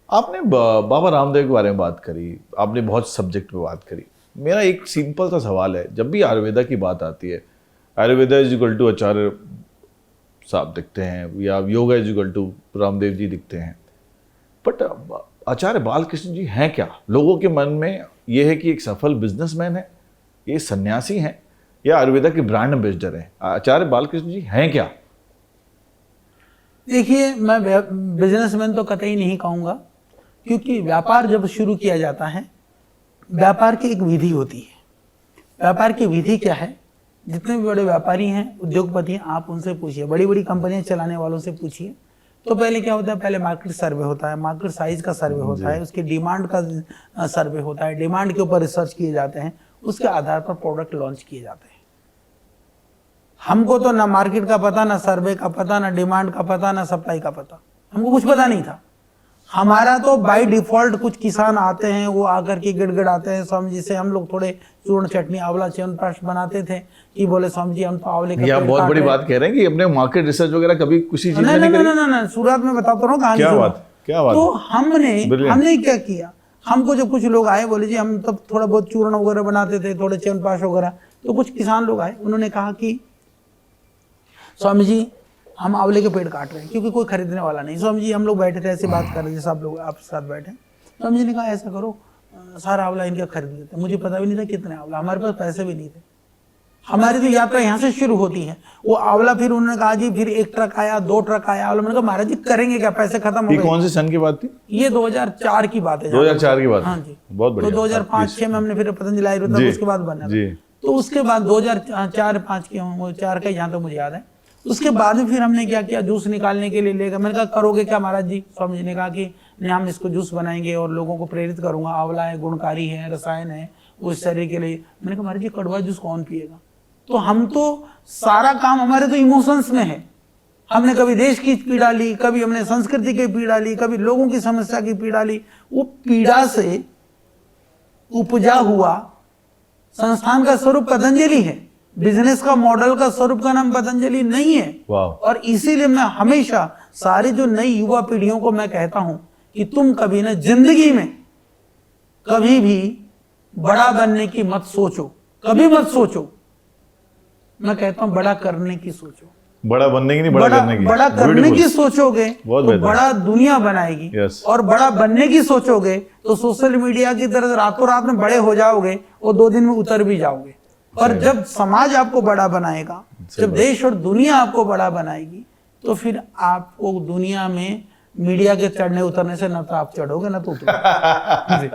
आपने बाबा रामदेव के बारे में बात करी, आपने बहुत सब्जेक्ट पे बात करी। मेरा एक सिंपल सा सवाल है, जब भी आयुर्वेदा की बात आती है, Ayurveda is equal to Acharya साहब दिखते हैं, या yoga is equal to Ramdev ji दिखते हैं, बट आचार्य बालकृष्ण जी हैं क्या? लोगों के मन में ये है कि एक सफल बिजनेसमैन है, ये सन्यासी हैं, या आयुर्वेदा के ब्रांड एम्बेसडर हैं। आचार्य बालकृष्ण जी हैं क्या? देखिए, मैं बिजनेसमैन तो कतई नहीं कहूँगा, क्योंकि व्यापार जब शुरू किया जाता है, व्यापार की एक विधि होती है। व्यापार की विधि क्या है? जितने भी बड़े व्यापारी हैं, उद्योगपति हैं, आप उनसे पूछिए, बड़ी बड़ी कंपनियां चलाने वालों से पूछिए, तो पहले क्या होता है? पहले मार्केट सर्वे होता है, मार्केट साइज का सर्वे होता है, उसकी डिमांड का सर्वे होता है, डिमांड के ऊपर रिसर्च किए जाते हैं, उसके आधार पर प्रोडक्ट लॉन्च किए जाते हैं। हमको तो ना मार्केट का पता, ना सर्वे का पता, ना डिमांड का पता, ना सप्लाई का पता, हमको कुछ पता नहीं था। हमारा तो बाय डिफॉल्ट कुछ किसान आते हैं, वो आकर के गिड़गिड़ाते हैं, स्वामी जी से हम लोग थोड़े चूर्ण चटनी आंवला च्यवनप्राश बनाते थे कि बोले स्वामी जी हम तो आंवले का ये बहुत बड़ी बात कह रहे हैं कि अपने मार्केट रिसर्च वगैरह कभी किसी चीज में नहीं करी। नहीं, शुरुआत में बताता हूँ कहानी। क्या बात। तो हमने क्या किया, हमको जब कुछ लोग आए, बोले जी हम तब थोड़ा बहुत चूर्ण वगैरह बनाते थे, थोड़े च्यवनप्राश वगैरह, तो कुछ किसान लोग आए, उन्होंने कहा कि स्वामी जी हम आंवले के पेड़ काट रहे हैं, क्योंकि कोई खरीदने वाला नहीं। स्वामी जी हम लोग बैठे थे, ऐसे बात कर रहे थे, सब लोग आपके साथ बैठे। स्वामी जी ने कहा ऐसा करो, सारा आंवला इनका खरीद लेते हैं। मुझे पता भी नहीं था कितने आंवला, हमारे पास पैसे भी नहीं थे। हमारी तो यात्रा यहाँ से शुरू होती है। वो आंवला फिर उन्होंने कहा जी, फिर 1 ट्रक आया, 2 ट्रक आया आंवला। मैंने कहा महाराज जी करेंगे क्या, पैसे खत्म हो गए। कौन से सन की बात थी? ये 2004 की बात है। 2004 की बात? हाँ जी, बहुत बढ़िया। तो 2005-6 में हमने फिर पतंजलि आयुर्वेदा उसके बाद बना। तो उसके बाद 2004-5 के 4 का यहाँ तो मुझे याद है। उसके बाद में फिर हमने क्या किया, जूस निकालने के लिए ले गए। मैंने कहा करोगे क्या महाराज जी? स्वामी जी ने कहा कि नहीं, हम इसको जूस बनाएंगे और लोगों को प्रेरित करूंगा, आंवला है, गुणकारी है, रसायन है, उस शरीर के लिए। मैंने कहा महाराज जी कड़वा जूस कौन पिएगा? तो हम तो सारा काम हमारे तो इमोशंस में है। हमने कभी देश की पीड़ा ली, कभी हमने संस्कृति की पीड़ा ली, कभी लोगों की समस्या की पीड़ा ली। वो पीड़ा से उपजा हुआ संस्थान का स्वरूप पतंजलि है। बिजनेस का मॉडल का स्वरूप का नाम पतंजलि नहीं है। और इसीलिए मैं हमेशा सारी जो नई युवा पीढ़ियों को मैं कहता हूं कि तुम कभी ना जिंदगी में कभी भी बड़ा बनने की मत सोचो, कभी मत सोचो। मैं कहता हूं बड़ा करने की सोचो। बड़ा बनने की नहीं, बड़ा करने की। बड़ा करने की सोचोगे तो बड़ा दुनिया बनाएगी। और बड़ा बनने की सोचोगे तो सोशल मीडिया की तरह रातों रात में बड़े हो जाओगे और 2 दिन में उतर भी जाओगे। और जब समाज आपको बड़ा बनाएगा, जब देश और दुनिया आपको बड़ा बनाएगी, तो फिर आपको दुनिया में मीडिया के चढ़ने उतरने से न तो आप चढ़ोगे न तो उतरोगे।